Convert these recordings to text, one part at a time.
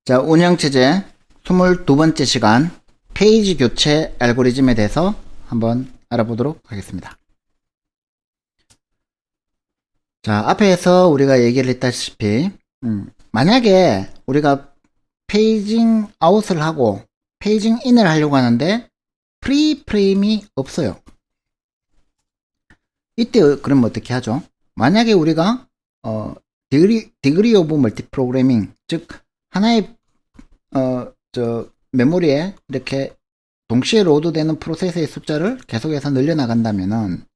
자, 운영체제 22번째 시간 페이지 교체 알고리즘에 대해서 한번 알아보도록 하겠습니다. 자, 앞에서 우리가 얘기를 했다시피 만약에 우리가 페이징 아웃을 하고 페이징 인을 하려고 하는데 프리프레임이 없어요. 이때 그럼 어떻게 하죠? 만약에 우리가 디그리 오브 멀티 프로그래밍, 즉 하나의 메모리에 이렇게 동시에 로드되는 프로세스의 숫자를 계속해서 늘려나간다면은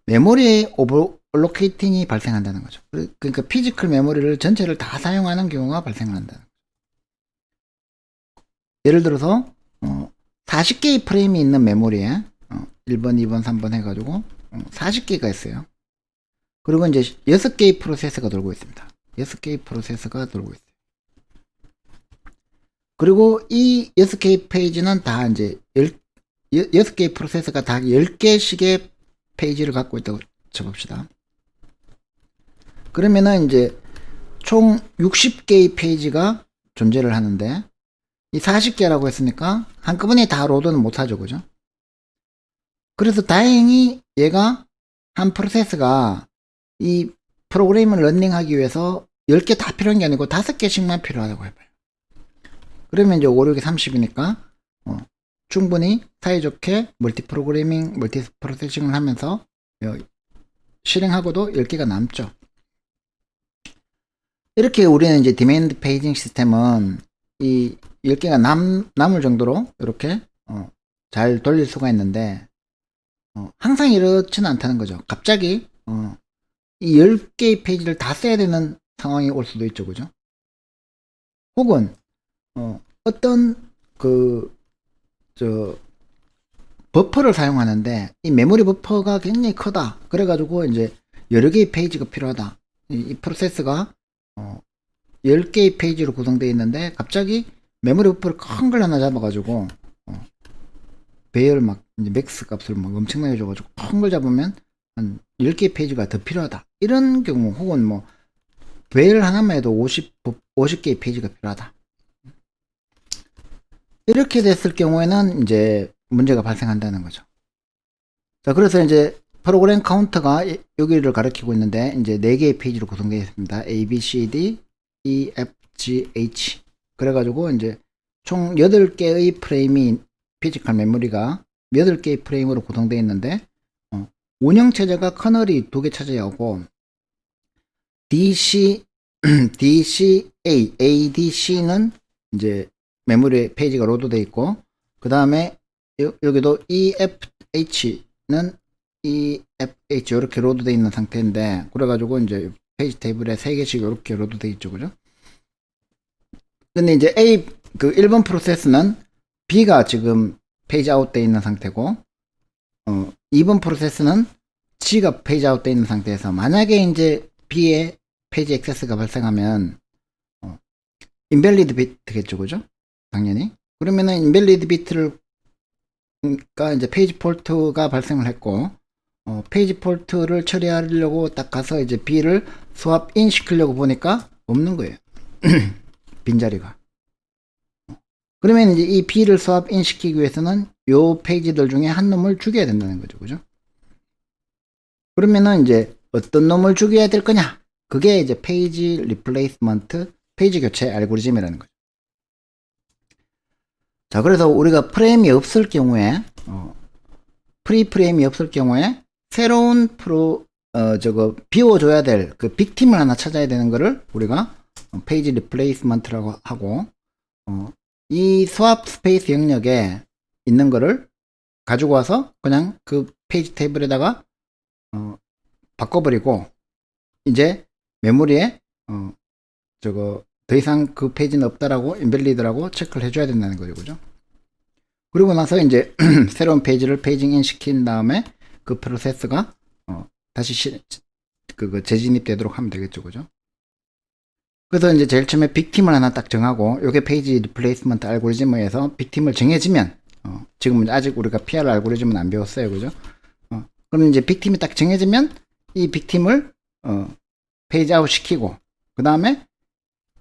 메모리 오버로케이팅이 발생한다는 거죠. 그러니까 피지컬 메모리를 전체를 다 사용하는 경우가 발생한다는 거죠. 예를 들어서 40개의 프레임이 있는 메모리에 1번, 2번, 3번 해가지고 40개가 있어요. 그리고 이제 6개의 프로세서가 돌고 있습니다. 6개의 프로세서가 돌고 있어요. 그리고 이 6개의 페이지는 다 이제 6개의 프로세서가 다 10개씩의 페이지를 갖고 있다고 쳐봅시다. 그러면은 이제 총 60개의 페이지가 존재를 하는데 이 40개라고 했으니까 한꺼번에 다 로드는 못하죠, 그죠? 그래서 다행히 얘가 한 프로세스가 이 프로그램을 런닝하기 위해서 10개 다 필요한 게 아니고 5개씩만 필요하다고 해봐요. 그러면 이제 5, 6이 30이니까 충분히 사이좋게 멀티 프로그래밍, 멀티 프로세싱을 하면서 실행하고도 10개가 남죠. 이렇게 우리는 이제 디맨드 페이징 시스템은 이 10개가 남을 정도로 이렇게 잘 돌릴 수가 있는데 항상 이렇지는 않다는 거죠. 갑자기 이 10개의 페이지를 다 써야 되는 상황이 올 수도 있죠, 그죠? 혹은 어떤 버퍼를 사용하는데 이 메모리 버퍼가 굉장히 크다. 그래가지고 이제 여러 개의 페이지가 필요하다. 이 프로세스가 10개의 페이지로 구성되어 있는데 갑자기 메모리 버퍼를 큰 걸 하나 잡아가지고 배열 막 이제 맥스 값을 막 엄청나게 줘가지고 큰 걸 잡으면 한 10개의 페이지가 더 필요하다. 이런 경우 혹은 뭐 배열 하나만 해도 50개의 페이지가 필요하다. 이렇게 됐을 경우에는 이제 문제가 발생한다는 거죠. 자, 그래서 이제 프로그램 카운터가 여기를 가리키고 있는데 이제 4개의 페이지로 구성되어 있습니다. A, B, C, D, E, F, G, H. 그래가지고 이제 총 8개의 프레임이 피지컬 메모리가 8개의 프레임으로 구성되어 있는데 운영체제가 커널이 2개 차지하고 하고 DC, DCA, ADC는 이제 메모리 페이지가 로드되어 있고 그 다음에 여기도 EFH는 EFH 이렇게 로드되어 있는 상태인데 그래가지고 이제 페이지 테이블에 3개씩 이렇게 로드되어 있죠, 그죠? 근데 이제 1번 프로세스는 B가 지금 페이지 아웃되어 있는 상태고 2번 프로세스는 G가 페이지 아웃되어 있는 상태에서 만약에 이제 B의 페이지 액세스가 발생하면 인밸리드 비트겠죠, 그죠? 당연히. 그러면은 인밸리드 비트를 그러니까 이제 페이지 폴트가 발생을 했고 페이지 폴트를 처리하려고 딱 가서 이제 B를 스왑 인 시키려고 보니까 없는 거예요. 빈자리가. 그러면 이제 이 B를 스왑 인 시키기 위해서는 요 페이지들 중에 한 놈을 죽여야 된다는 거죠, 그죠? 그러면은 이제 어떤 놈을 죽여야 될 거냐? 그게 이제 페이지 리플레이스먼트, 페이지 교체 알고리즘이라는 거죠. 자, 그래서 우리가 프레임이 없을 경우에, 프리프레임이 없을 경우에, 새로운 비워줘야 될 그 빅팀을 하나 찾아야 되는 거를 우리가 페이지 리플레이스먼트라고 하고, 이 스왑 스페이스 영역에 있는 거를 가지고 와서 그냥 그 페이지 테이블에다가, 바꿔버리고, 이제 메모리에, 더 이상 그 페이지는 없다라고 인밸리드라고 체크를 해줘야 된다는 거죠, 그죠? 그리고 나서 이제 새로운 페이지를 페이징 인 시킨 다음에 그 프로세스가 다시 재진입되도록 하면 되겠죠, 그죠? 그래서 이제 제일 처음에 빅팀을 하나 딱 정하고 요게 페이지 리플레이스먼트 알고리즘에서 빅팀을 정해지면 지금은 아직 우리가 PR 알고리즘은 안 배웠어요, 그죠? 그럼 이제 빅팀이 딱 정해지면 이 빅팀을 페이지 아웃 시키고 그 다음에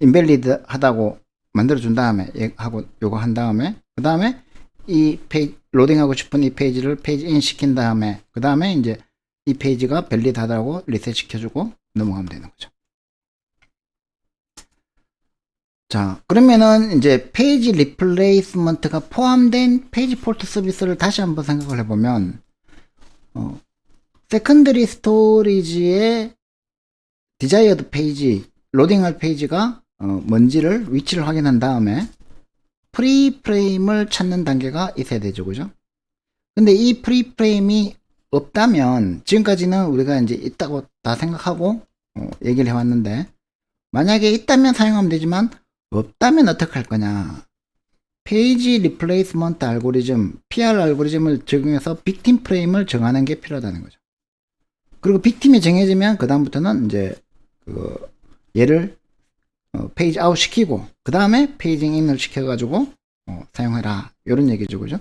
인밸리드 하다고 만들어준 다음에, 하고, 요거 한 다음에, 그 다음에 이 페이지, 로딩하고 싶은 이 페이지를 페이지 인 시킨 다음에, 그 다음에 이제 이 페이지가 밸리드 하다고 리셋 시켜주고 넘어가면 되는 거죠. 자, 그러면은 이제 페이지 리플레이스먼트가 포함된 페이지 폴트 서비스를 다시 한번 생각을 해보면, 세컨더리 스토리지의 디자이어드 페이지, 로딩할 페이지가 뭔지를 위치를 확인한 다음에 프리프레임을 찾는 단계가 있어야 되죠, 그죠? 근데 이 프리프레임이 없다면, 지금까지는 우리가 이제 있다고 다 생각하고 얘기를 해왔는데, 만약에 있다면 사용하면 되지만 없다면 어떻게 할 거냐? 페이지 리플레이스먼트 알고리즘, PR 알고리즘을 적용해서 빅팀 프레임을 정하는 게 필요하다는 거죠. 그리고 빅팀이 정해지면 그 다음부터는 이제 얘를 페이지 아웃 시키고 그 다음에 페이지 인을 시켜가지고 사용해라, 이런 얘기죠, 그죠?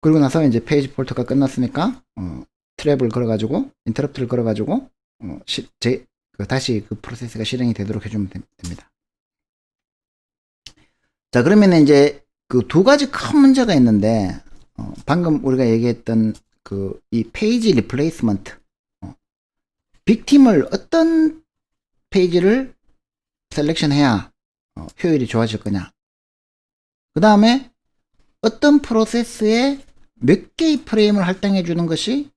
그리고 나서 이제 페이지 폴트가 끝났으니까 트랩을 걸어가지고 인터럽트를 걸어가지고 다시 그 프로세스가 실행이 되도록 해주면 됩니다. 자, 그러면 이제 그 두 가지 큰 문제가 있는데, 방금 우리가 얘기했던 이 페이지 리플레이스먼트, 빅팀을 어떤 페이지를 셀렉션 해야 효율이 좋아질 거냐, 그 다음에 어떤 프로세스에 몇 개의 프레임을 할당해 주는 것이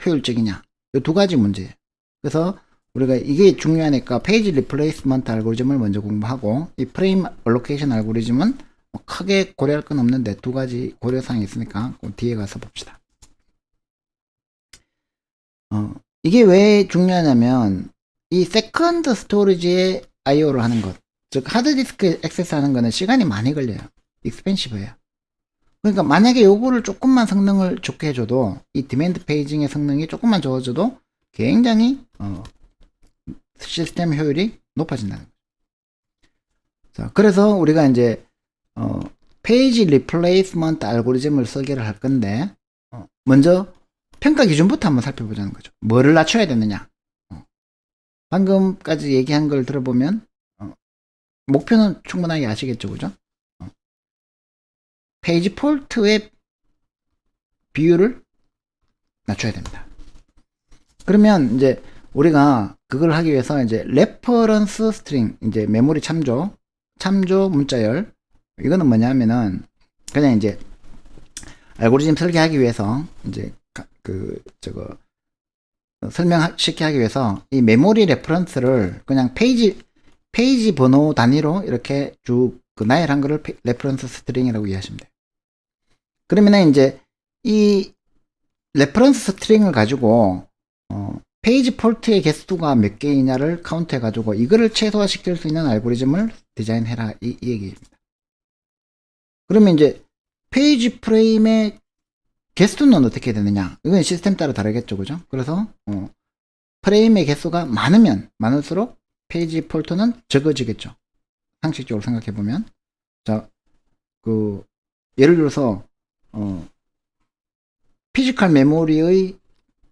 효율적이냐, 이 두 가지 문제예요. 그래서 우리가 이게 중요하니까 페이지 리플레이스먼트 알고리즘을 먼저 공부하고, 이 프레임 얼로케이션 알고리즘은 크게 고려할 건 없는데 두 가지 고려사항이 있으니까 뒤에 가서 봅시다. 이게 왜 중요하냐면, 이 세컨드 스토리지에 IO를 하는 것, 즉 하드디스크에 액세스 하는 거는 시간이 많이 걸려요. 익스펜시브해요. 그러니까 만약에 요거를 조금만 성능을 좋게 해줘도, 이 디맨드 페이징의 성능이 조금만 좋아져도 굉장히 시스템 효율이 높아진다는 거죠. 자, 그래서 우리가 이제 페이지 리플레이스먼트 알고리즘을 설계를 할 건데, 먼저 평가 기준부터 한번 살펴보자는 거죠. 뭐를 낮춰야 되느냐. 방금까지 얘기한 걸 들어보면 목표는 충분하게 아시겠죠, 그죠? 페이지 폴트의 비율을 낮춰야 됩니다. 그러면 이제 우리가 그걸 하기 위해서 이제 레퍼런스 스트링, 이제 메모리 참조 문자열, 이거는 뭐냐면은 그냥 이제 알고리즘 설계하기 위해서 이제 설명쉽게 하기 위해서 이 메모리 레퍼런스를 그냥 페이지 번호 단위로 이렇게 쭉 나열한 거를 레퍼런스 스트링이라고 이해하시면 돼요. 그러면은 이제 이 레퍼런스 스트링을 가지고 페이지 폴트의 개수가 몇 개이냐를 카운트 해가지고 이거를 최소화시킬 수 있는 알고리즘을 디자인해라, 이 얘기입니다. 그러면 이제 페이지 프레임의 개수는 어떻게 되느냐, 이건 시스템 따라 다르겠죠, 그죠? 그래서 프레임의 개수가 많으면 많을수록 페이지 폴트는 적어지겠죠, 상식적으로 생각해보면. 자, 예를 들어서 피지컬 메모리의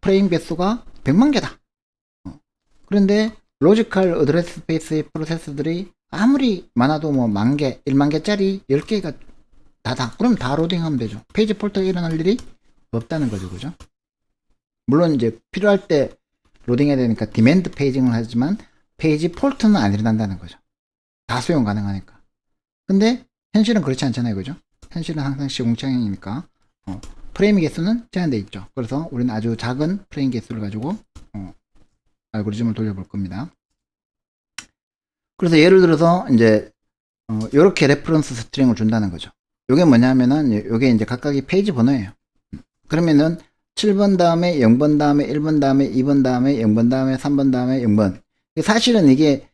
프레임 개수가 100만 개다. 그런데 로지컬 어드레스 스페이스의 프로세스들이 아무리 많아도 뭐 10,000개, 10,000개짜리 10개가 다다. 그럼 다 로딩하면 되죠. 페이지 폴트가 일어날 일이 없다는 거죠, 그죠? 물론 이제 필요할 때 로딩해야 되니까 디맨드 페이징을 하지만 페이지 폴트는 안 일어난다는 거죠. 다 수용 가능하니까. 근데 현실은 그렇지 않잖아요, 그죠? 현실은 항상 시공창이니까 프레임 개수는 제한되어 있죠. 그래서 우리는 아주 작은 프레임 개수를 가지고 알고리즘을 돌려볼 겁니다. 그래서 예를 들어서 이제 이렇게 레퍼런스 스트링을 준다는 거죠. 이게 뭐냐면은 이게 이제 각각의 페이지 번호예요. 그러면은 7번 다음에 0번 다음에 1번 다음에 2번 다음에 0번 다음에 3번 다음에 0번. 사실은 이게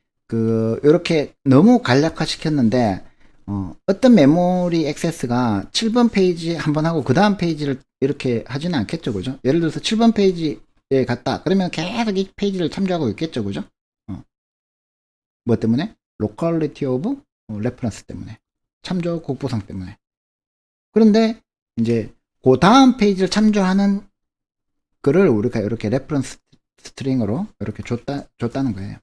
이렇게 너무 간략화 시켰는데 어떤 메모리 액세스가 7번 페이지 한번 하고 그 다음 페이지를 이렇게 하지는 않겠죠, 그죠? 예를 들어서 7번 페이지에 갔다 그러면 계속 이 페이지를 참조하고 있겠죠, 그죠? 뭐 때문에? 로컬리티 오브 레퍼런스 때문에, 참조 곡보상 때문에. 그런데 이제 그 다음 페이지를 참조하는 거를 우리가 이렇게 레퍼런스 스트링으로 이렇게 줬다는 거예요.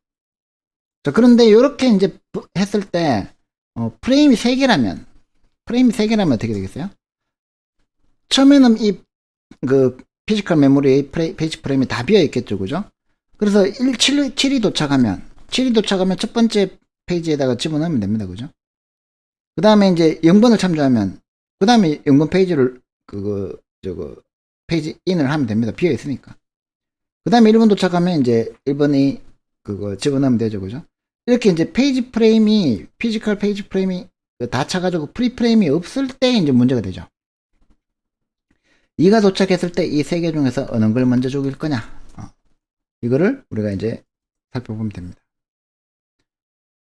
자, 그런데 이렇게 이제 했을 때, 프레임이 3개라면 어떻게 되겠어요? 처음에는 그, 피지컬 메모리 페이지 프레임이 다 비어 있겠죠, 그죠? 그래서 7이 도착하면 첫 번째 페이지에다가 집어넣으면 됩니다, 그죠? 그 다음에 이제 0번을 참조하면, 그 다음에 0번 페이지를, 페이지 인을 하면 됩니다. 비어 있으니까. 그 다음에 1번 도착하면 이제 1번이 그거 집어넣으면 되죠, 그죠? 이렇게 이제 피지컬 페이지 프레임이 다 차가지고 프리프레임이 없을 때 이제 문제가 되죠. 2가 도착했을 때 이 3개 중에서 어느 걸 먼저 죽일 거냐. 이거를 우리가 이제 살펴보면 됩니다.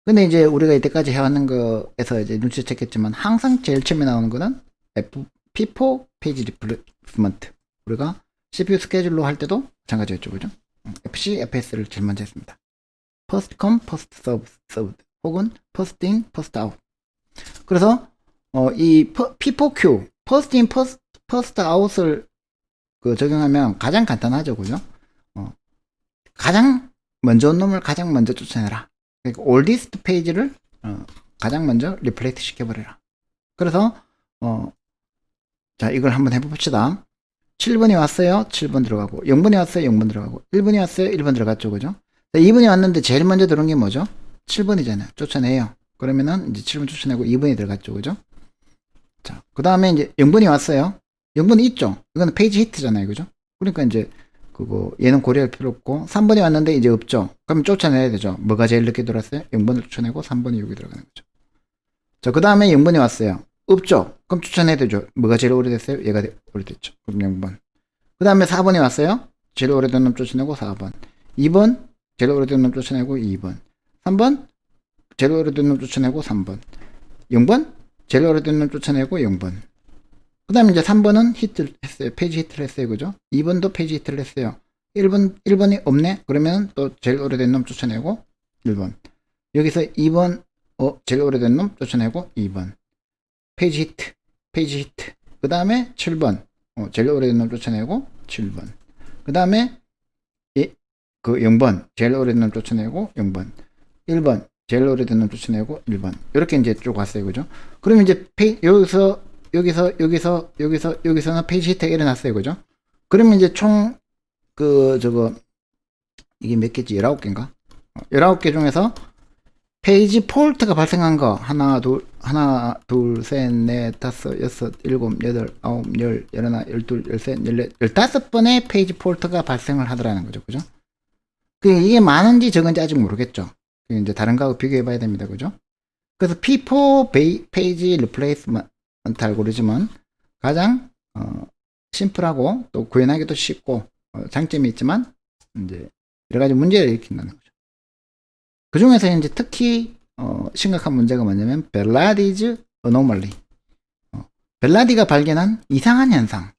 근데 이제 우리가 이때까지 해왔는 거에서 이제 눈치챘겠지만 항상 제일 처음에 나오는 거는 P4 페이지 리플레이스먼트. 우리가 CPU 스케줄로 할 때도 마찬가지였죠, 그죠? FC, FS를 제일 먼저 했습니다. First come, first served. 혹은 first in, first out. 그래서 이 P4Q, first in, first out을 적용하면 가장 간단하죠, 그죠? 가장 먼저 온 놈을 가장 먼저 쫓아내라. 그러니까 oldest 페이지를 가장 먼저 리플레이트 시켜버려라. 그래서 자, 이걸 한번 해봅시다. 7번이 왔어요. 7번 들어가고 0번이 왔어요. 0번 들어가고 1번이 왔어요. 1번 들어갔죠, 그죠? 2번이 왔는데 제일 먼저 들어온 게 뭐죠? 7번이잖아요. 쫓아내요. 그러면은 이제 7번 쫓아내고 2번이 들어갔죠, 그죠? 자, 그 다음에 이제 0번이 왔어요. 0번이 있죠. 이거는 페이지 히트잖아요, 그죠? 그러니까 이제 얘는 고려할 필요 없고 3번이 왔는데 이제 없죠. 그럼 쫓아내야 되죠. 뭐가 제일 늦게 들어왔어요? 0번을 쫓아내고 3번이 여기 들어가는 거죠. 자, 그 다음에 0번이 왔어요. 없죠. 그럼 쫓아내야 되죠. 뭐가 제일 오래됐어요? 얘가 오래됐죠. 그럼 0번. 그 다음에 4번이 왔어요. 제일 오래된 놈 쫓아내고 4번. 2번 제일 오래된 놈 쫓아내고 2번. 3번 제일 오래된 놈 쫓아내고 3번. 0번 제일 오래된 놈 쫓아내고 0번. 그 다음에 이제 3번은 히트를 했어요. 페이지 히트를 했어요. 그죠? 2번도 페이지 히트를 했어요. 1번이 없네? 그러면 또 제일 오래된 놈 쫓아내고 1번. 여기서 2번, 제일 오래된 놈 쫓아내고 2번. 페이지 히트. 그 다음에 7번. 제일 오래된 놈 쫓아내고 7번. 그 다음에 0번. 제일 오래된 놈 쫓아내고 0번. 1번. 제일 오래된 놈 쫓아내고 1번. 이렇게 이제 쭉 왔어요. 그죠? 그러면 이제 여기서는 페이지 히트가 일어났어요. 그죠? 그러면 이제 총, 이게 몇 개지? 19개인가? 19개 중에서 페이지 폴트가 발생한 거, 하나, 둘, 셋, 넷, 다섯, 여섯, 일곱, 여덟, 아홉, 열, 열하나, 열둘, 열셋, 열넷, 15번의 페이지 폴트가 발생을 하더라는 거죠. 그죠? 이게 많은지 적은지 아직 모르겠죠. 이제 다른 거하고 비교해 봐야 됩니다. 그죠? 그래서 P4 페이지 리플레이스먼트 알고리즘은 가장 심플하고 또 구현하기도 쉽고 장점이 있지만 이제 여러 가지 문제를 일으킨다는 거죠. 그 중에서 이제 특히 심각한 문제가 뭐냐면 벨라디즈 어노멀리. 벨라디가 발견한 이상한 현상.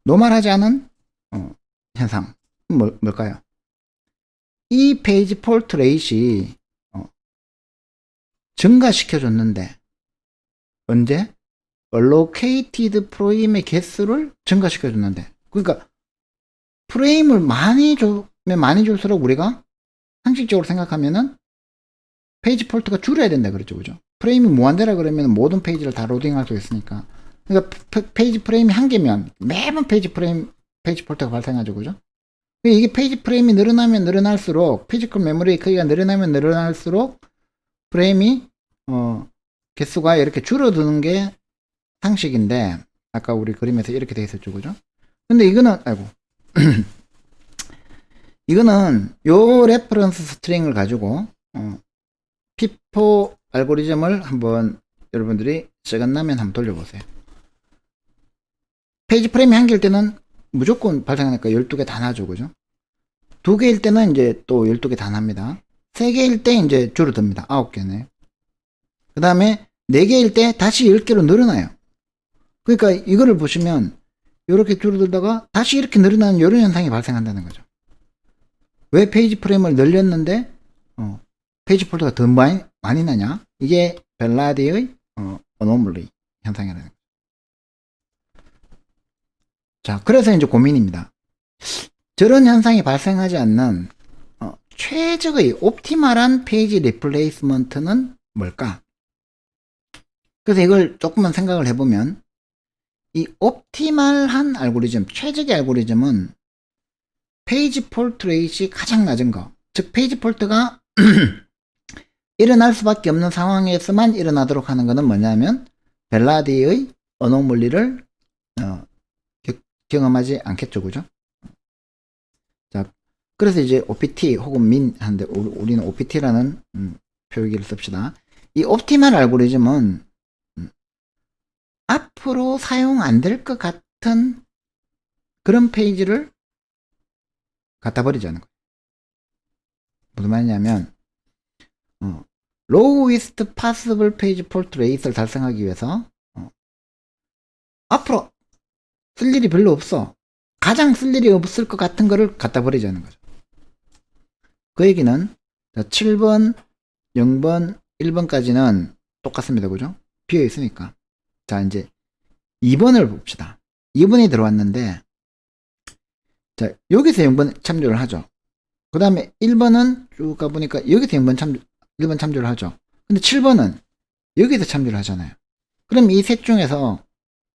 노멀하지 않은 현상. 뭘까요? 이 페이지 폴트 레이시 증가시켜줬는데 언제? allocated 프레임의 개수를 증가시켜줬는데, 그러니까 프레임을 많이 줄수록 우리가 상식적으로 생각하면은 페이지 폴트가 줄여야 된다 그랬죠, 그죠? 프레임이 무한대라 그러면 모든 페이지를 다 로딩할 수 있으니까. 그러니까 페이지 프레임이 한 개면 매번 페이지 폴트가 발생하죠, 그죠? 이게 페이지 프레임이 늘어나면 늘어날수록, 피지컬 메모리 크기가 늘어나면 늘어날수록 프레임이 개수가 이렇게 줄어드는 게 상식인데, 아까 우리 그림에서 이렇게 돼 있었죠, 그죠? 근데 이거는 이거는 요 레퍼런스 스트링을 가지고 P4 알고리즘을 한번 여러분들이 시간 나면 한번 돌려보세요. 페이지 프레임이 한 개일 때는 무조건 발생하니까 12개 다 나죠, 그죠? 2개일 때는 이제 또 12개 다 납니다. 3개일 때 이제 줄어듭니다. 9개네. 그 다음에 4개일 때 다시 10개로 늘어나요. 그러니까 이거를 보시면 이렇게 줄어들다가 다시 이렇게 늘어나는 이런 현상이 발생한다는 거죠. 왜 페이지 프레임을 늘렸는데 페이지 폴트가 더 많이 나냐? 이게 벨라디의 어노멀리 현상이라는 거죠. 자, 그래서 이제 고민입니다. 저런 현상이 발생하지 않는 최적의 옵티멀한 페이지 리플레이스먼트는 뭘까? 그래서 이걸 조금만 생각을 해보면 이 옵티멀한 알고리즘, 최적의 알고리즘은 페이지 폴트 레이트이 가장 낮은 거, 즉 페이지 폴트가 일어날 수밖에 없는 상황에서만 일어나도록 하는 것은 뭐냐면 벨라디의 어노멀리를 경험하지 않겠죠, 그죠? 자, 그래서 이제 OPT 혹은 min 하는데 우리는 OPT라는 표기를 씁시다. 이 옵티멀 알고리즘은 앞으로 사용 안 될 것 같은 그런 페이지를 갖다 버리자는 거예요. 무슨 말이냐면 lowest possible page fault rate를 달성하기 위해서 앞으로 쓸 일이 별로 없어. 가장 쓸 일이 없을 것 같은 거를 갖다 버리자는 거죠. 그 얘기는 7번, 0번, 1번까지는 똑같습니다. 그죠? 비어 있으니까. 자, 이제 2번을 봅시다. 2번이 들어왔는데 자, 여기서 0번 참조를 하죠. 그 다음에 1번은 쭉 가보니까 여기서 1번 참조를 하죠. 근데 7번은 여기서 참조를 하잖아요. 그럼 이 셋 중에서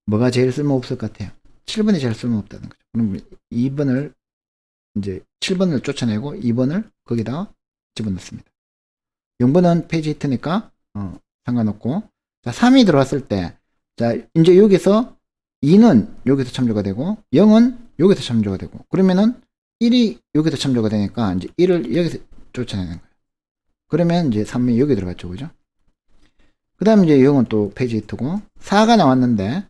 뭐가 제일 쓸모없을 것 같아요? 7번이 제일 쓸모없다는 거죠. 그럼 2번을 이제 7번을 쫓아내고 2번을 거기다가 집어넣습니다. 0번은 페이지 히트니까 상관없고, 자 3이 들어왔을 때 자 이제 여기서 2는 여기서 참조가 되고 0은 여기서 참조가 되고, 그러면은 1이 여기서 참조가 되니까 이제 1을 여기서 쫓아내는 거예요. 그러면 이제 3이 여기 들어갔죠, 그죠? 그 다음에 이제 0은 또 페이지 히트고, 4가 나왔는데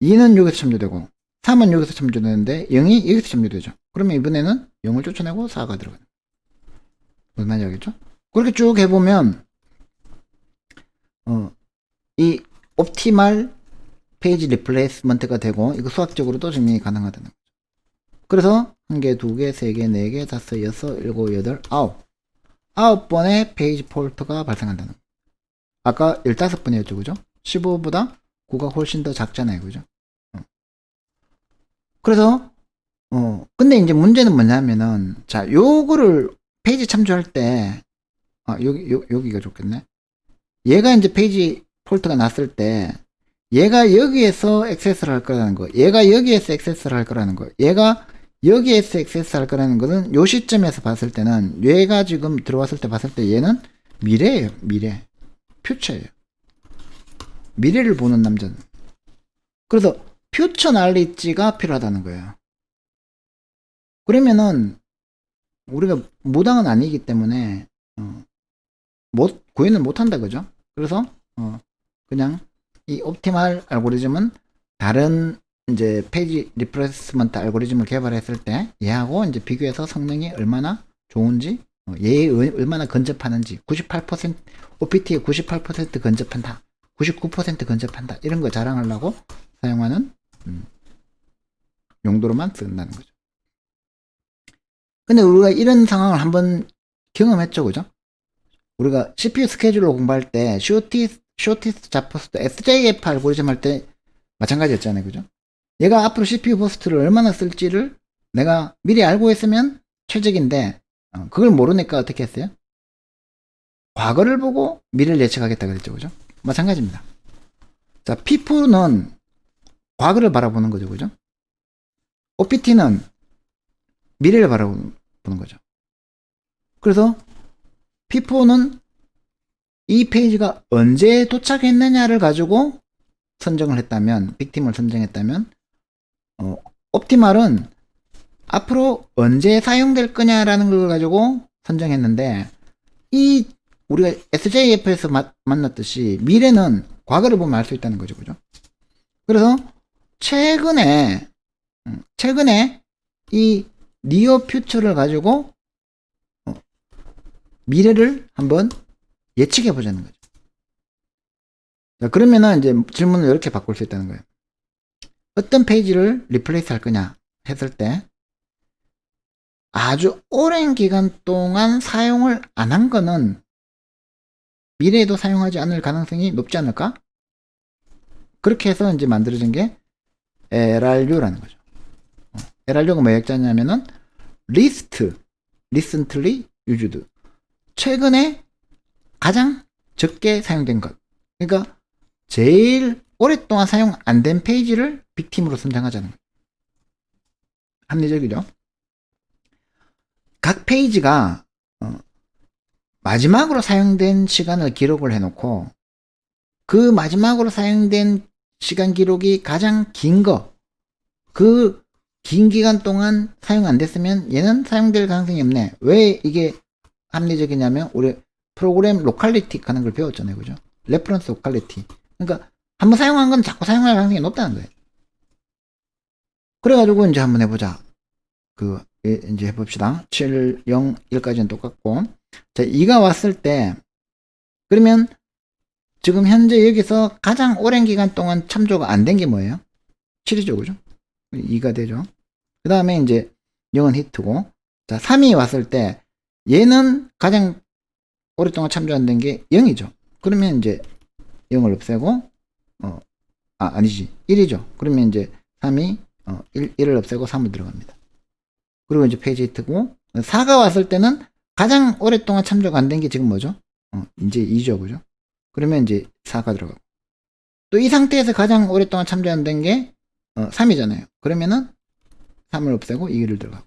2는 여기서 참조되고 3은 여기서 참조되는데 0이 여기서 참조되죠. 그러면 이번에는 0을 쫓아내고 4가 들어가요. 무슨 말인지 알겠죠? 그렇게 쭉 해보면 이 옵티멀 페이지 리플레이스먼트가 되고, 이거 수학적으로도 증명이 가능하다는 거죠. 그래서 1개, 2개, 3개, 4개, 5, 6, 7, 8, 9번의 페이지 폴트가 발생한다는 거죠. 아까 15번이었죠, 그죠? 15보다 9가 훨씬 더 작잖아요, 그죠? 그래서 근데 이제 문제는 뭐냐면은, 자 요거를 페이지 참조할 때 여기가 좋겠네. 얘가 이제 페이지 폴트가 났을 때 얘가 여기에서 액세스를 할 거라는 거, 얘가 여기에서 액세스를 할 거라는 거, 얘가 여기에서 액세스 할 거라는 거는 요 시점에서 봤을 때는, 얘가 지금 들어왔을 때 봤을 때 얘는 미래예요. 미래, 퓨처예요. 미래를 보는 남자는. 그래서 퓨처 날리지가 필요하다는 거예요. 그러면은 우리가 무당은 아니기 때문에 구현을 못한다, 그죠? 그래서 그냥 이 옵티멀 알고리즘은 다른 이제 페이지 리플레이스먼트 알고리즘을 개발했을 때 얘하고 이제 비교해서 성능이 얼마나 좋은지, 얘에 얼마나 근접하는지, 98% OPT에 98% 근접한다, 99% 근접한다, 이런 거 자랑하려고 사용하는 용도로만 쓴다는 거죠. 근데 우리가 이런 상황을 한번 경험했죠, 그죠? 우리가 CPU 스케줄로 공부할 때 쇼티스트 잡버스트 SJF 알고리즘 할 때 마찬가지였잖아요, 그죠? 얘가 앞으로 CPU 버스트를 얼마나 쓸지를 내가 미리 알고 있으면 최적인데, 그걸 모르니까 어떻게 했어요? 과거를 보고 미래를 예측하겠다 그랬죠, 그죠? 마찬가지입니다. 자, P4는 과거를 바라보는 거죠, 그죠? OPT는 미래를 바라보는 거죠. 그래서 P4는 이 페이지가 언제 도착했느냐를 가지고 선정을 했다면, 빅팀을 선정했다면, 옵티멀은 앞으로 언제 사용될 거냐라는 걸 가지고 선정했는데, 이 우리가 SJF에서 만났듯이 미래는 과거를 보면 알 수 있다는 거죠, 그죠? 그래서 최근에 이 니어 퓨처를 가지고 미래를 한번 예측해 보자는 거죠. 자, 그러면은 이제 질문을 이렇게 바꿀 수 있다는 거예요. 어떤 페이지를 리플레이스 할 거냐 했을 때, 아주 오랜 기간 동안 사용을 안 한 거는 미래에도 사용하지 않을 가능성이 높지 않을까? 그렇게 해서 이제 만들어진 게 LRU라는 거죠. LRU가 뭐 약자냐면은 Least Recently used. 최근에 가장 적게 사용된 것. 그러니까 제일 오랫동안 사용 안 된 페이지를 빅팀으로 선정하자는 거예요. 합리적이죠? 각 페이지가 마지막으로 사용된 시간을 기록을 해놓고 그 마지막으로 사용된 시간 기록이 가장 긴 거, 그 긴 기간 동안 사용 안 됐으면 얘는 사용될 가능성이 없네. 왜 이게 합리적이냐면 우리 프로그램 로컬리티 하는 걸 배웠잖아요. 그죠? 레퍼런스 로컬리티. 그러니까 한번 사용한 건 자꾸 사용할 가능성이 높다는 거예요. 그래가지고 이제 한번 해보자. 이제 해봅시다. 7, 0, 1까지는 똑같고. 자, 2가 왔을 때, 그러면 지금 현재 여기서 가장 오랜 기간 동안 참조가 안 된 게 뭐예요? 7이죠. 그죠? 2가 되죠. 그 다음에 이제 0은 히트고. 자, 3이 왔을 때, 얘는 가장 오랫동안 참조 안 된 게 0이죠. 그러면 이제 0을 없애고, 아니지. 1이죠. 그러면 이제 3이 1을 없애고 3을 들어갑니다. 그리고 이제 페이지 히트고 4가 왔을 때는 가장 오랫동안 참조가 안 된 게 지금 뭐죠? 이제 2죠. 그죠? 그러면 이제 4가 들어가고 또 이 상태에서 가장 오랫동안 참조 안 된 게 3이잖아요. 그러면은 3을 없애고 2를 들어가고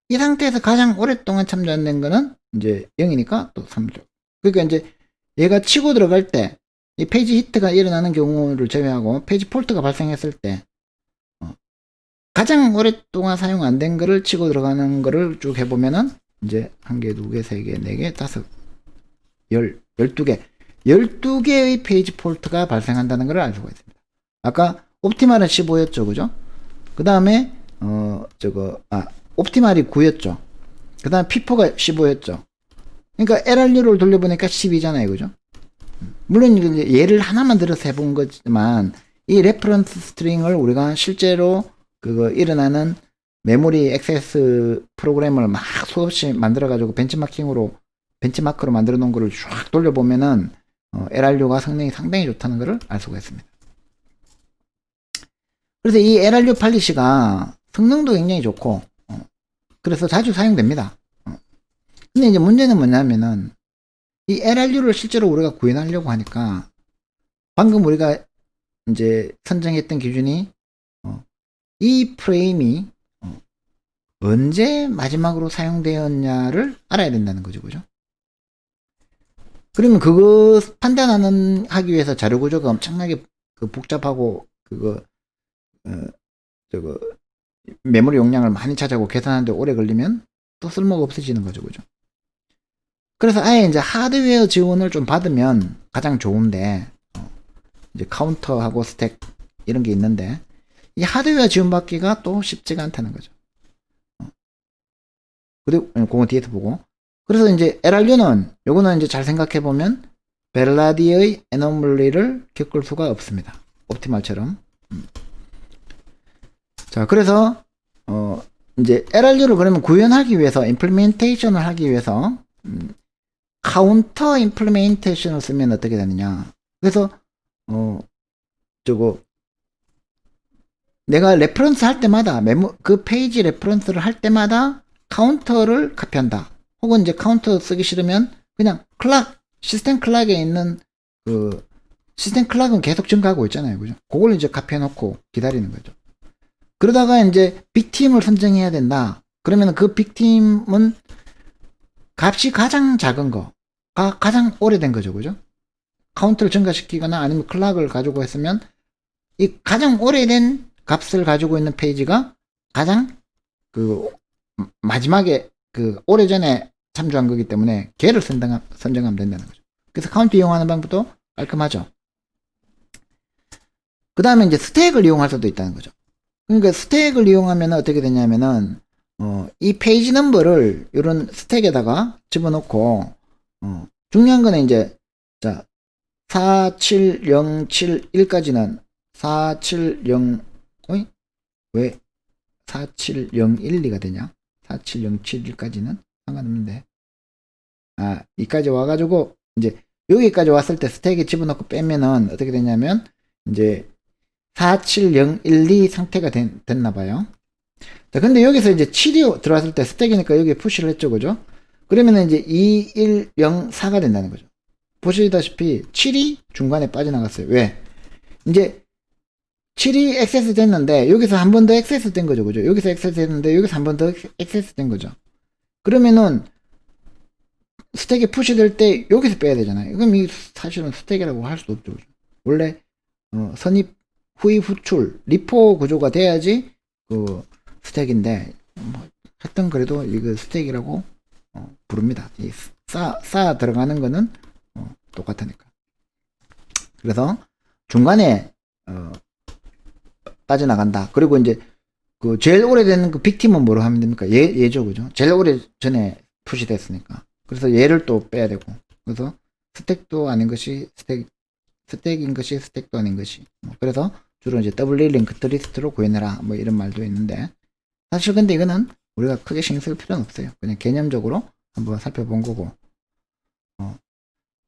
이 상태에서 가장 오랫동안 참조 안 된 거는 이제 0이니까 또 3을 들어가고 그러니까 이제 얘가 치고 들어갈 때 이 페이지 히트가 일어나는 경우를 제외하고 페이지 폴트가 발생했을 때 가장 오랫동안 사용 안 된 거를 치고 들어가는 거를 쭉 해보면은 이제 1개, 2개, 3개, 4개, 5, 12개 12개의 페이지 폴트가 발생한다는 걸 알 수가 있습니다. 아까 옵티말은 15였죠. 그죠? 그 다음에 옵티말이 9였죠. 그 다음에 P4가 15였죠. 그러니까 LRU를 돌려보니까 12잖아요. 그죠? 물론 예를 하나만 들어서 해본 거지만 이 레퍼런스 스트링을 우리가 실제로 일어나는 메모리 액세스 프로그램을 막 수없이 만들어가지고 벤치마크로 만들어 놓은 거를 쫙 돌려보면은, LRU가 성능이 상당히 좋다는 것을 알 수가 있습니다. 그래서 이 LRU 팔리시가 성능도 굉장히 좋고, 그래서 자주 사용됩니다. 근데 이제 문제는 뭐냐면은, 이 LRU를 실제로 우리가 구현하려고 하니까, 방금 우리가 이제 선정했던 기준이, 이 프레임이 언제 마지막으로 사용되었냐를 알아야 된다는 거죠. 그죠? 그러면 그거 하기 위해서 자료 구조가 엄청나게 복잡하고 메모리 용량을 많이 차지하고 계산하는데 오래 걸리면 또 쓸모가 없어지는 거죠. 그죠? 그래서 아예 이제 하드웨어 지원을 좀 받으면 가장 좋은데 이제 카운터하고 스택 이런 게 있는데 이 하드웨어 지원받기가 또 쉽지가 않다는 거죠. 그리고 그건 뒤에서 보고. 그래서 이제 LRU는 요거는 이제 잘 생각해 보면 벨라디의 애노멀리를 겪을 수가 없습니다. 옵티말처럼. 자, 그래서 이제 LRU를 그러면 구현하기 위해서 임플리멘테이션을 하기 위해서 카운터 임플리멘테이션을 쓰면 어떻게 되느냐. 그래서 내가 레퍼런스 할 때마다 그 페이지 레퍼런스를 할 때마다 카운터를 카피한다. 혹은 이제 카운터 쓰기 싫으면 그냥 시스템 클락에 있는 시스템 클락은 계속 증가하고 있잖아요. 그죠? 그걸 이제 카피해 놓고 기다리는 거죠. 그러다가 이제 빅팀을 선정해야 된다. 그러면 그 빅팀은 값이 가장 작은 거가 가장 오래된 거죠. 그죠? 카운트를 증가시키거나 아니면 클락을 가지고 했으면 이 가장 오래된 값을 가지고 있는 페이지가 가장 마지막에 오래전에 참조한 거기 때문에 걔를 선정하면 된다는 거죠. 그래서 카운트 이용하는 방법도 깔끔하죠. 그 다음에 이제 스택을 이용할 수도 있다는 거죠. 그러니까 스택을 이용하면 어떻게 되냐면은 이 페이지 넘버를 이런 스택에다가 집어넣고 중요한 거는 이제 47071까지는 왜 47012가 되냐? 47071까지는 상관없는데 이까지 와가지고 이제 여기까지 왔을 때 스택에 집어넣고 빼면은 어떻게 되냐면 이제 47012 상태가 됐나봐요. 자, 근데 여기서 이제 7이 들어왔을 때 스택이니까 여기에 푸시를 했죠. 그죠? 그러면 이제 2104가 된다는 거죠. 보시다시피 7이 중간에 빠져나갔어요. 왜? 이제 7이 액세스 됐는데 여기서 한 번 더 액세스 된 거죠. 그죠? 여기서 액세스 됐는데 여기서 한 번 더 액세스 된 거죠. 그러면은 스택이 푸시될 때 여기서 빼야 되잖아요. 그럼 이 사실은 스택이라고 할 수도 없죠. 원래 선입, 후입, 후출, 리포 구조가 돼야지 그 스택인데 하여튼 그래도 이거 스택이라고 부릅니다. 이 쌓아 들어가는 거는 똑같으니까. 그래서 중간에 빠져나간다. 그리고 이제 그 제일 오래된 그 빅팀은 뭐로 하면 됩니까? 얘죠, 그죠? 제일 오래 전에 푸시됐으니까. 그래서 얘를 또 빼야 되고. 그래서 스택도 아닌 것이 스택인 것이 스택도 아닌 것이. 그래서 주로 이제 더블리 링크드 리스트로 구해내라. 뭐 이런 말도 있는데 사실 근데 이거는 우리가 크게 신경 쓸 필요는 없어요. 그냥 개념적으로 한번 살펴본 거고.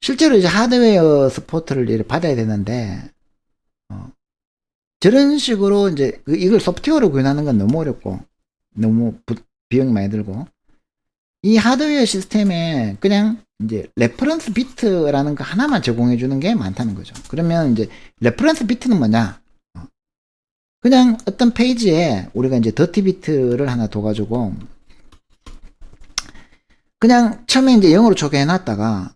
실제로 이제 하드웨어 서포트를 받아야 되는데 저런 식으로 이제 이걸 소프트웨어로 구현하는 건 너무 어렵고 너무 비용이 많이 들고 이 하드웨어 시스템에 그냥 이제 레퍼런스 비트라는 거 하나만 제공해 주는 게 많다는 거죠. 그러면 이제 레퍼런스 비트는 뭐냐? 그냥 어떤 페이지에 우리가 이제 더티 비트를 하나 둬가지고 그냥 처음에 이제 0으로 초기해 놨다가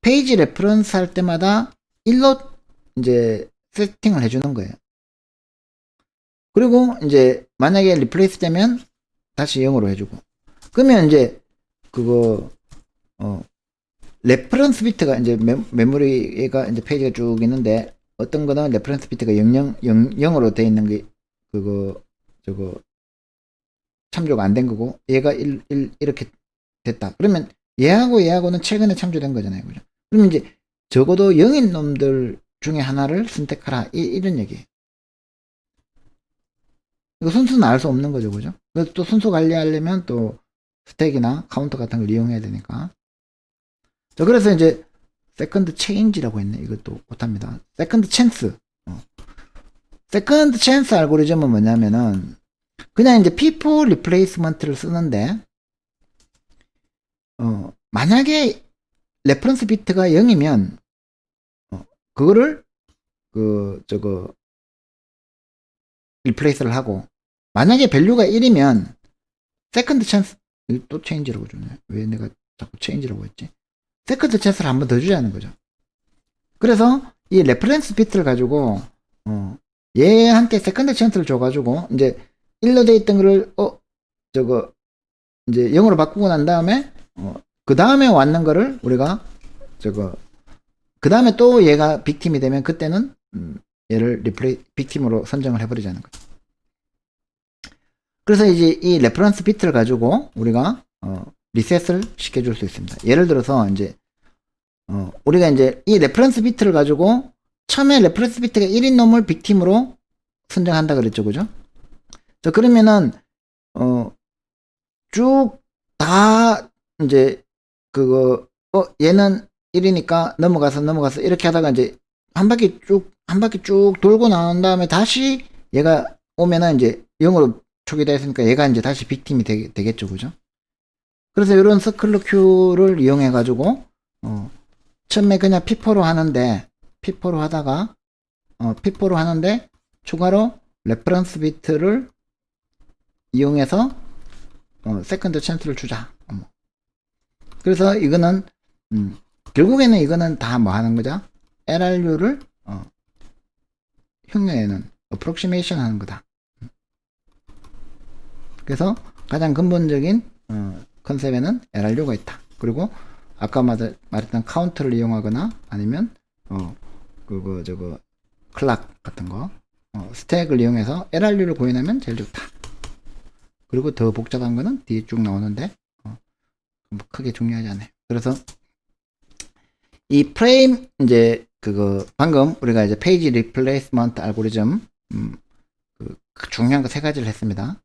페이지 레퍼런스 할 때마다 1로 이제 세팅을 해주는 거예요. 그리고 이제 만약에 리플레이스 되면 다시 0으로 해주고 그러면 이제 그거 레퍼런스 비트가 이제 메모리가 이제 페이지가 쭉 있는데 어떤 거는 레퍼런스 비트가 0으로 돼 있는 게 그거 저거 참조가 안 된 거고 얘가 1 이렇게 됐다. 그러면 얘하고는 최근에 참조된 거잖아요. 그죠? 그러면 이제 적어도 0인 놈들 중에 하나를 선택하라. 이런 얘기예요. 이거 순수는 알 수 없는 거죠. 그죠? 그래서 또 순수 관리하려면 또 스택이나 카운터 같은 걸 이용해야 되니까. 자, 그래서 이제 세컨드 체인지라고 했네. 이것도 못합니다. 세컨드 찬스. 세컨드 찬스 알고리즘은 뭐냐면은 그냥 이제 P4 리플레이스먼트를 쓰는데 만약에 레퍼런스 비트가 0이면 그거를 리플레이스를 하고 만약에 밸류가 1이면 세컨드 찬스 또 체인지라고 주네. 왜 내가 자꾸 체인지라고 했지? 세컨드 찬스를 한 번 더 주자는 거죠. 그래서 이 레퍼런스 비트를 가지고 얘한테 세컨드 찬스를 줘가지고 이제 1로 돼 있던 거를 이제 0으로 바꾸고 난 다음에 그 다음에 왔는 거를 우리가 그 다음에 또 얘가 빅팀이 되면 그때는 얘를 빅팀으로 선정을 해버리자는 거죠. 그래서 이제 이 레퍼런스 비트를 가지고 우리가 리셋을 시켜줄 수 있습니다. 예를 들어서 이제 우리가 이제 이 레퍼런스 비트를 가지고 처음에 레퍼런스 비트가 1인 놈을 빅팀으로 선정한다 그랬죠, 그죠? 자, 그러면은 쭉 다 이제 얘는 1이니까 넘어가서 이렇게 하다가 이제 한 바퀴 쭉 돌고 나온 다음에 다시 얘가 오면은 이제 0으로 초기화 했으니까 얘가 이제 다시 빅팀이 되겠죠, 그죠? 그래서 이런 서클러 큐를 이용해 가지고 처음에 그냥 P4로 하는데 P4로 하는데 추가로 레퍼런스 비트를 이용해서 세컨드 찬스를 주자. 그래서 이거는 결국에는 이거는 다 뭐 하는 거죠? LRU를 흉내내는 approximation 하는 거다. 그래서 가장 근본적인 컨셉에는 LRU가 있다. 그리고 아까 말했던 카운트를 이용하거나 아니면 클락 같은 거 스택을 이용해서 LRU를 구현하면 제일 좋다. 그리고 더 복잡한 거는 뒤에 쭉 나오는데 크게 중요하지 않아요. 그래서 이 프레임 이제 방금 우리가 이제 페이지 리플레이스먼트 알고리즘 중요한 거 세 가지를 했습니다.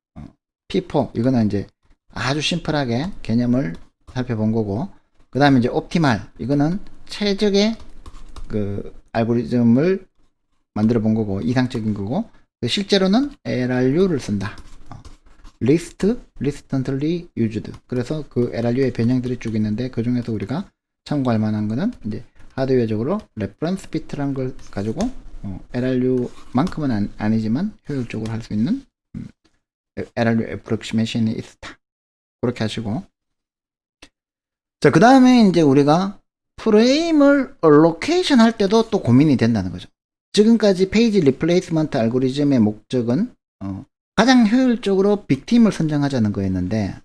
P4 이거는 이제 아주 심플하게 개념을 살펴본 거고 그 다음에 이제 옵티말 이거는 최적의 알고리즘을 만들어 본 거고 이상적인 거고 실제로는 LRU를 쓴다. recently used. 그래서 그 LRU의 변형들이 쭉 있는데 그 중에서 우리가 참고할 만한 거는 이제 하드웨어적으로 reference bit라는 걸 가지고 LRU만큼은 아니지만 효율적으로 할 수 있는 LRU approximation이 있다. 그렇게 하시고, 자, 그 다음에 이제 우리가 프레임을 allocation 할 때도 또 고민이 된다는 거죠. 지금까지 페이지 리플레이스먼트 알고리즘의 목적은 가장 효율적으로 빅팀을 선정하자는 거였는데,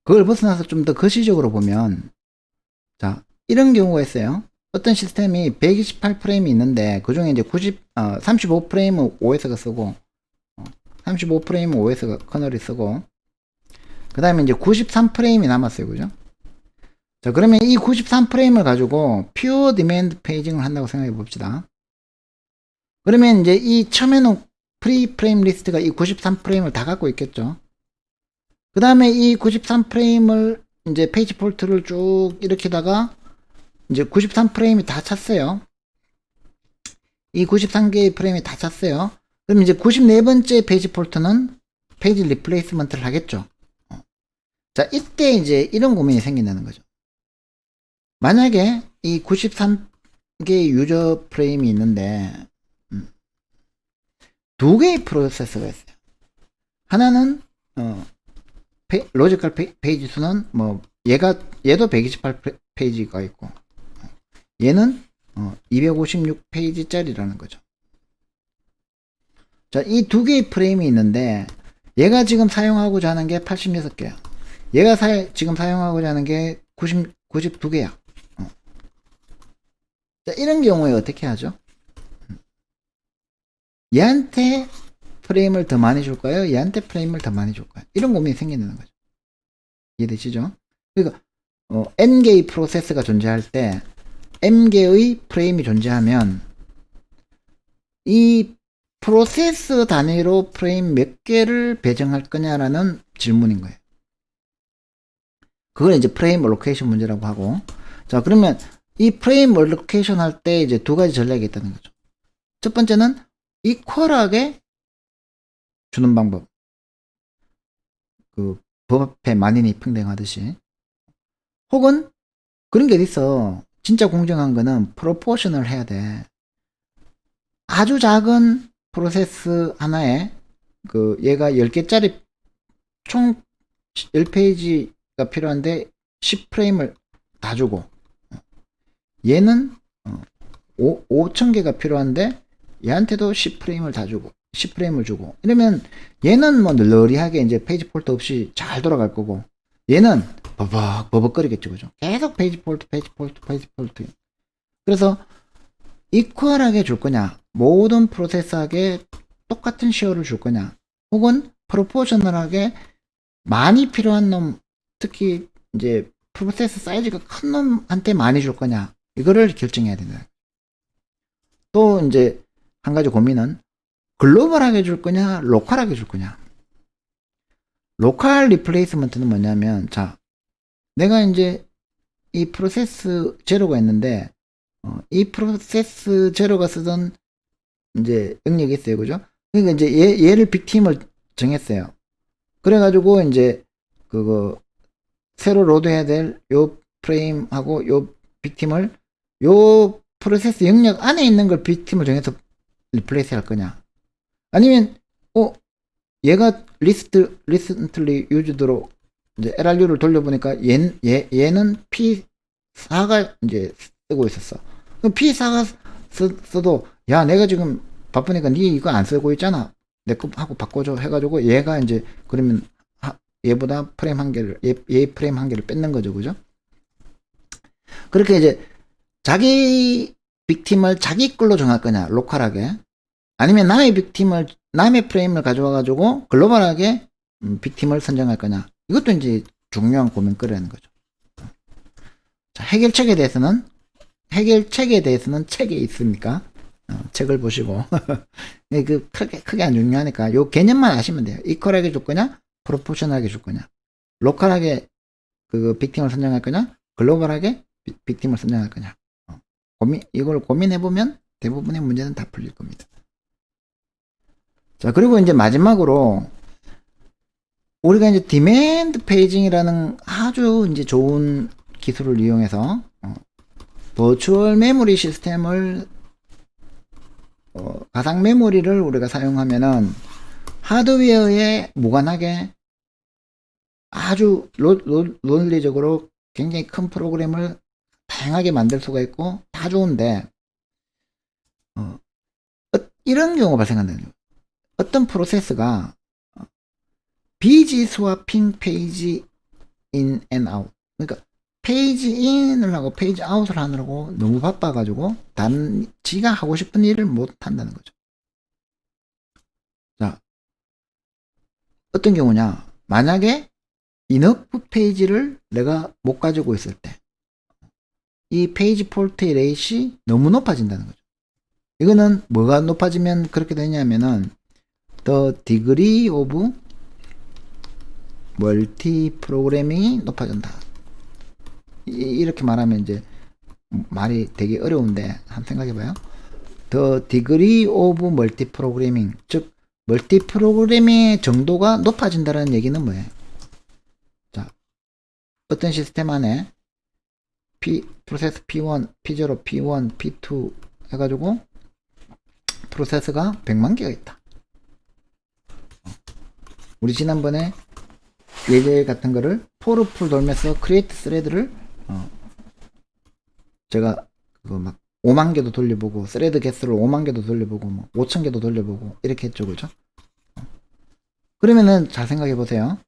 그걸 벗어나서 좀 더 거시적으로 보면, 자, 이런 경우가 있어요. 어떤 시스템이 128프레임이 있는데 그 중에 이제 35프레임은 OS가 쓰고 35프레임은 OS가 커널이 쓰고, 그 다음에 이제 93프레임이 남았어요. 그죠? 자, 그러면 이 93프레임을 가지고 퓨어 디맨드 페이징을 한다고 생각해 봅시다. 그러면 이제 이 처음에는 프리 프레임 리스트가 이 93프레임을 다 갖고 있겠죠. 그 다음에 이 93프레임을 이제 페이지 폴트를 쭉 일으키다가 이제 93프레임이 다 찼어요. 이 93개의 프레임이 다 찼어요. 그럼 이제 94번째 페이지 폴트는 페이지 리플레이스먼트를 하겠죠. 자, 이때 이제 이런 고민이 생긴다는 거죠. 만약에 이 93개의 유저 프레임이 있는데 두 개의 프로세서가 있어요. 하나는 로지컬 페이지 수는 뭐 얘도 128페이지가 있고 얘는 256페이지짜리라는 거죠. 자, 이 두 개의 프레임이 있는데 얘가 지금 사용하고자 하는 게 86개야. 얘가 지금 사용하고자 하는 게 92개야. 자, 이런 경우에 어떻게 하죠? 얘한테 프레임을 더 많이 줄까요? 얘한테 프레임을 더 많이 줄까요? 이런 고민이 생기는 거죠. 이해되시죠? 그러니까 n개의 프로세스가 존재할 때 m개의 프레임이 존재하면 이 프로세스 단위로 프레임 몇 개를 배정할 거냐라는 질문인 거예요. 그걸 이제 프레임 알로케이션 문제라고 하고, 자, 그러면 이 프레임 알로케이션 할 때 이제 두 가지 전략이 있다는 거죠. 첫 번째는 이퀄하게 주는 방법. 그 법 앞에 만인이 평등하듯이. 혹은 그런 게 어딨어. 진짜 공정한 거는 프로포션을 해야 돼. 아주 작은 프로세스 하나에 얘가 10개짜리 총 10페이지가 필요한데 10프레임을 다 주고, 얘는 5,000개가 필요한데 얘한테도 10프레임을 다 주고 10프레임을 주고, 이러면 얘는 뭐 널널이하게 이제 페이지 폴트 없이 잘 돌아갈 거고 얘는 버벅거리겠죠. 그죠? 계속 페이지 폴트. 그래서 이퀄하게 줄 거냐, 모든 프로세스하게 똑같은 시어를 줄 거냐, 혹은 프로포셔널하게 많이 필요한 놈, 특히 이제 프로세스 사이즈가 큰 놈한테 많이 줄 거냐, 이거를 결정해야 된다. 또 이제 한 가지 고민은 글로벌하게 줄 거냐, 로컬하게 줄 거냐. 로컬 리플레이스먼트는 뭐냐면, 자, 내가 이제 이 프로세스 제로가 있는데 이 프로세스 제로가 쓰던 이제 영역이 있어요. 그죠? 그러니까 이제 얘를 빅팀을 정했어요. 그래가지고 이제 새로 로드해야 될 요 프레임하고 요 빅팀을 요 프로세스 영역 안에 있는 걸 빅팀을 정해서 리플레이스 할 거냐, 아니면 얘가 리스트리 유즈드로 이제 LRU를 돌려보니까 얘는 P4가 이제 쓰고 있었어. 그럼 P4가 써도 야, 내가 지금 바쁘니까 니 이거 안 쓰고 있잖아, 내 거 하고 바꿔줘 해가지고 얘가 이제 그러면 얘보다 프레임 한 개를 얘 프레임 한 개를 뺏는 거죠. 그죠? 그렇게 이제 자기 빅팀을 자기 걸로 정할 거냐, 로컬하게, 아니면 남의 프레임을 가져와가지고 글로벌하게 빅팀을 선정할 거냐, 이것도 이제 중요한 고민거리라는 거죠. 자, 해결책에 대해서는 책에 있으니까 책을 보시고 크게 안 중요하니까 요 개념만 아시면 돼요. 이퀄하게 줄 거냐, 프로포셔널하게 줄 거냐, 로컬하게 빅팀을 선정할 거냐, 글로벌하게 빅팀을 선정할 거냐. 이걸 고민해보면 대부분의 문제는 다 풀릴 겁니다. 자, 그리고 이제 마지막으로 우리가 이제 디맨드 페이징이라는 아주 이제 좋은 기술을 이용해서 버추얼 메모리 시스템을 가상 메모리를 우리가 사용하면은 하드웨어에 무관하게 아주 논리적으로 굉장히 큰 프로그램을 다양하게 만들 수가 있고 다 좋은데 이런 경우가 발생한다는 거예요. 어떤 프로세스가 비지 스와핑 페이지 인 앤 아웃, 그러니까 페이지 인을 하고 페이지 아웃을 하느라고 너무 바빠가지고 다른 지가 하고 싶은 일을 못 한다는 거죠. 자, 어떤 경우냐, 만약에 이너프 페이지를 내가 못 가지고 있을 때 이 페이지 폴트의 레이시 너무 높아진다는 거죠. 이거는 뭐가 높아지면 그렇게 되냐면은 the degree of 멀티 프로그래밍이 높아진다. 이렇게 말하면 이제 말이 되게 어려운데 한번 생각해봐요. The degree of 멀티 프로그래밍, 즉 멀티 프로그래밍의 정도가 높아진다는 얘기는 뭐예요? 자, 어떤 시스템 안에 프로세스 P1, P0, P1, P2 해가지고 프로세스가 100만 개가 있다. 우리 지난번에 예제 같은 거를 포르풀 돌면서 크리에이트 스레드를 제가 그거 막 5만 개도 돌려보고 스레드 개수를 5만 개도 돌려보고 뭐 5천 개도 돌려보고 이렇게 했죠, 그죠? 그러면은 잘 생각해 보세요.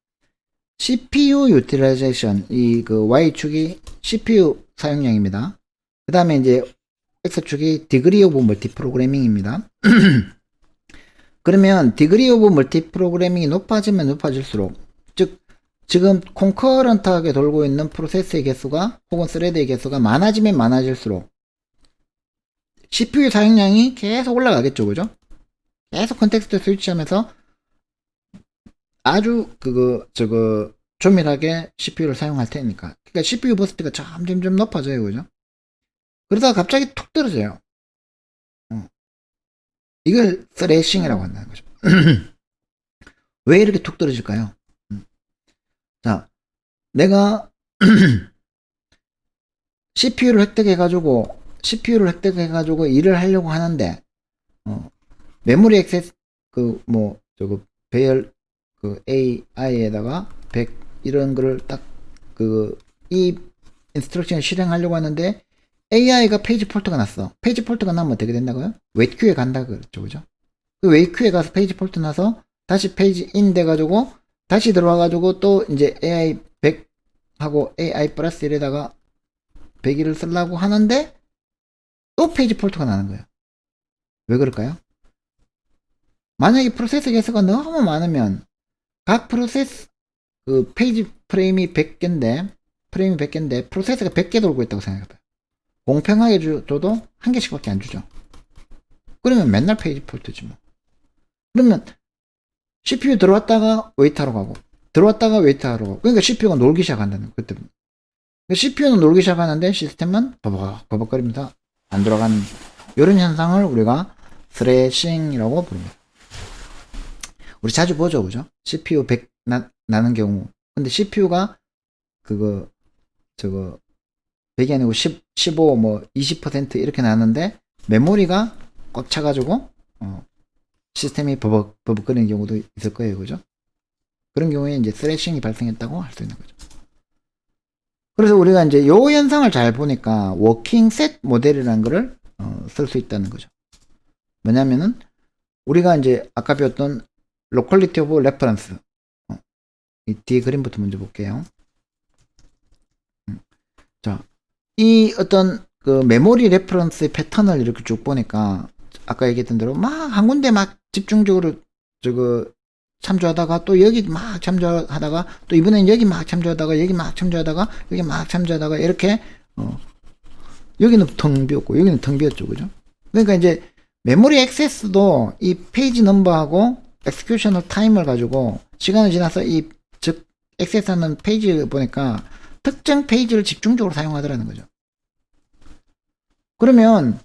CPU utilization, 이 그 Y축이 CPU 사용량입니다. 그 다음에 이제 X축이 degree of multiprogramming입니다. 그러면 degree of multiprogramming이 높아지면 높아질수록, 즉 지금 콘커런트하게 돌고 있는 프로세스의 개수가 혹은 스레드의 개수가 많아지면 많아질수록 CPU 사용량이 계속 올라가겠죠, 그죠? 계속 컨텍스트 스위치하면서 아주 조밀하게 CPU를 사용할 테니까. 그러니까 CPU 버스트가 점점 높아져요, 그죠? 그러다가 갑자기 툭 떨어져요. 이걸 스래싱이라고 한다는 거죠. 왜 이렇게 툭 떨어질까요? 자, 내가 CPU를 획득해가지고 일을 하려고 하는데, 메모리 액세스, 배열, AI에다가 100, 이런 거를 딱, 이 인스트럭션을 실행하려고 하는데, AI가 페이지 폴트가 났어. 페이지 폴트가 나면 어떻게 된다고요? 웨이트 큐에 간다, 그랬죠, 그죠? 그 웨이트 큐에 가서 페이지 폴트 나서, 다시 페이지 인 돼가지고, 다시 들어와가지고, 또 이제 AI 100 하고 AI 플러스 1에다가 100일을 쓰려고 하는데, 또 페이지 폴트가 나는 거예요. 왜 그럴까요? 만약에 프로세스 개수가 너무 많으면, 각 프로세스, 페이지 프레임이 100개인데, 프로세스가 100개 돌고 있다고 생각해봐요. 공평하게 줘도 한 개씩밖에 안 주죠. 그러면 맨날 페이지 폴트지 뭐. 그러면 CPU 들어왔다가 웨이트하러 가고 들어왔다가 웨이트하러 가고, 그러니까 CPU가 놀기 시작한다는 거예요. 그때 CPU는 놀기 시작하는데 시스템은 버벅거리면서 안 돌아가는 이런 현상을 우리가 스래싱이라고 부릅니다. 우리 자주 보죠, 그죠? CPU 100 나는 경우. 근데 CPU가 100이 아니고 15, 20% 이렇게 나는데, 메모리가 꽉 차가지고, 시스템이 버벅거리는 경우도 있을 거예요, 그죠? 그런 경우에 이제 스래싱이 발생했다고 할 수 있는 거죠. 그래서 우리가 이제 요 현상을 잘 보니까, 워킹 셋 모델이라는 거를, 쓸 수 있다는 거죠. 뭐냐면은, 우리가 이제 아까 배웠던 로컬리티 오브 레퍼런스. 이 뒤에 그림부터 먼저 볼게요. 자, 이 어떤 메모리 레퍼런스의 패턴을 이렇게 쭉 보니까 아까 얘기했던 대로 막 한 군데 막 집중적으로 참조하다가 또 여기 막 참조하다가 또 이번엔 여기 막 참조하다가 여기 막 참조하다가 여기 막 참조하다가 이렇게 여기는 텅 비었고 여기는 텅 비었죠, 그죠? 그러니까 이제 메모리 액세스도 이 페이지 넘버하고 엑스큐셔널 타임을 가지고 시간이 지나서 즉 액세스하는 페이지 보니까 특정 페이지를 집중적으로 사용하더라는 거죠. 그러면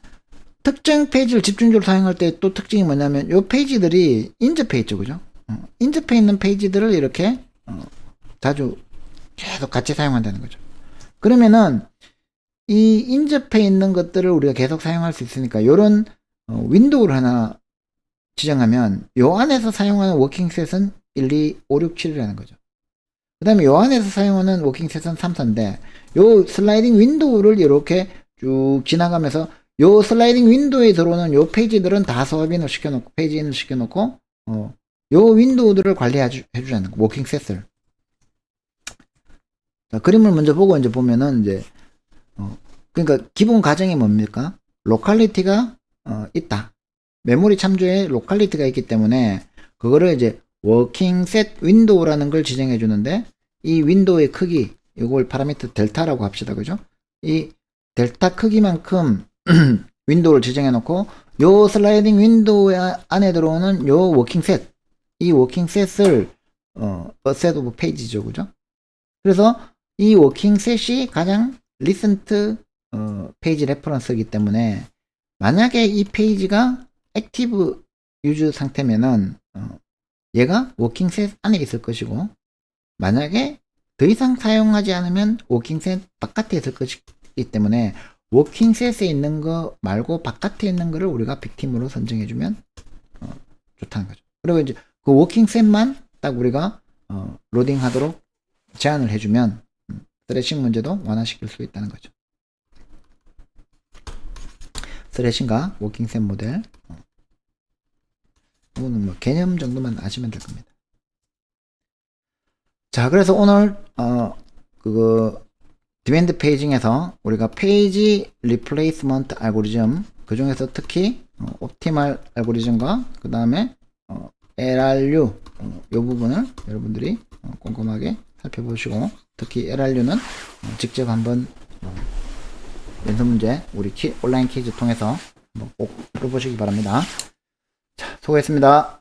특정 페이지를 집중적으로 사용할 때 또 특징이 뭐냐면 이 페이지들이 인접해 있죠, 그죠? 인접해 있는 페이지들을 이렇게 자주 계속 같이 사용한다는 거죠. 그러면은 이 인접해 있는 것들을 우리가 계속 사용할 수 있으니까 요런 윈도우를 하나 지정하면 요 안에서 사용하는 워킹셋은 1, 2, 5, 6, 7이라는 거죠. 그 다음에 요 안에서 사용하는 워킹셋은 3, 4인데 요 슬라이딩 윈도우를 이렇게 쭉 지나가면서 요 슬라이딩 윈도우에 들어오는 요 페이지들은 다 서빙을 시켜놓고 페이지인을 시켜놓고 요 윈도우들을 관리해주자는 거, 워킹셋을. 자, 그림을 먼저 보고 이제 보면은 이제 그러니까 기본 가정이 뭡니까? 로컬리티가 있다. 메모리 참조에 로컬리티가 있기 때문에 그거를 이제 워킹셋 윈도우라는 걸 지정해 주는데 이 윈도우의 크기 이걸 파라미터 델타라고 합시다. 그죠? 이 델타 크기만큼 윈도우를 지정해 놓고 요 슬라이딩 윈도우 안에 들어오는 요 워킹셋 이 워킹셋을 set of page죠. 그죠? 그래서 이 워킹셋이 가장 recent 페이지 레퍼런스이기 때문에 만약에 이 페이지가 액티브 유즈 상태면은 얘가 워킹셋 안에 있을 것이고 만약에 더 이상 사용하지 않으면 워킹셋 바깥에 있을 것이기 때문에 워킹셋에 있는 거 말고 바깥에 있는 거를 우리가 빅팀으로 선정해주면 좋다는 거죠. 그리고 이제 그 워킹셋만 딱 우리가 로딩하도록 제한을 해주면 스트레칭 문제도 완화시킬 수 있다는 거죠. 스트레칭과 워킹셋 모델 이거는 뭐 개념 정도만 아시면 될 겁니다. 자, 그래서 오늘 그거 디맨드 페이징에서 우리가 페이지 리플레이스먼트 알고리즘 그 중에서 특히 옵티멀 알고리즘과 그 다음에 LRU 이 부분을 여러분들이 꼼꼼하게 살펴보시고 특히 LRU는 직접 한번 연습 문제 우리 온라인 퀴즈 통해서 꼭 풀어보시기 바랍니다. 자, 수고했습니다.